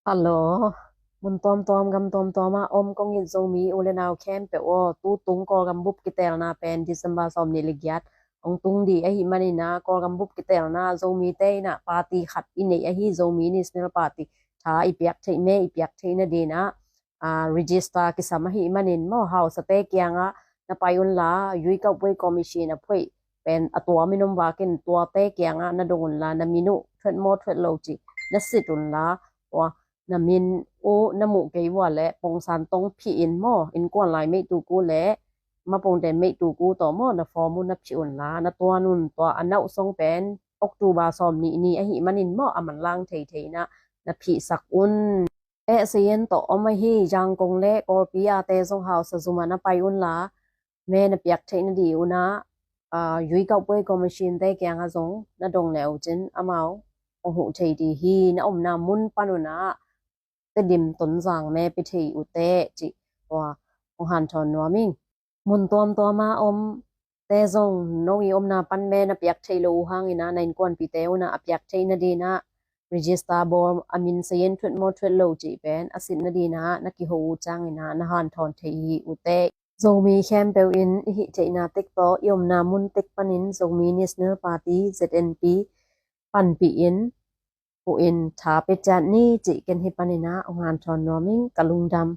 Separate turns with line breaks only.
ฮัลโหลมุนตอมตอมกำตอมตอมาอมกงยินโซมีอุเลนาวแคมเปโอตูตุงกอกำบุบกิเตลนาเป็นดิซัมบาซอมนิลิกยัดองตุงดีไอหิมานินากอกำบุบกิเตลนาโซมีเตนะปาร์ตีขัดอินเนไอหิโซมีนิสเนลปาร์ตีทาอิเปียกเทเมอิเปียกเทนะดีนะรีจิสตากิสามาหิมานินมอเฮาสเตกยังนะไปอุนลายุยกับเวคอมมิชชีนะพ่วยเป็นอตัวมินุมวากินตัวเตกยังนะดงอุนลานะมินุเทรดโมเทรดโลจินะสิตุนลาว่านะมินโอนมุเกยวและปงซันตงพีอินมออินกวนหลายไม่ตูกูและมาปงแต่ไม่ตูกูต่อมอนะฟอร์มุนนะพิอุนลานะตัวนุนตัวอันนะทรงเป็นออกตูบาซอมนี่อหิมันินมออมันล่างเทนะพิสักอุนเซียนต่ออมาฮีจางกงและกอลปีอาเตซงเฮาสซุมานะไปอุนลาแม่นะเปียกเทนะดีอุนะยุยกับเวยกอมชินเตแกงอะซงนะดงแล้วจินอะมาวองหูเทดีฮีนะอมนามุนปานุนะแต่ดิมตนสังแม่ไปเทอุเตจิว่าองหันทอนนัวมิงมุนตัวมาอมแต่ซงโนวีอมนาปันแม่นะเปียกเทโลหังอินะในกวนปีเตวนะอเปียกเทนะดีนะregister bor amin sayen thut mo thut lo ji ben asin na di na naki ho chang ina na han thon thei ute zomi campbell in hi cheina tek to yom na mun tek panin zomi national party znp pan pi in pu in tha pe chan ni ji ken hi panina ong han thon noming kalung dam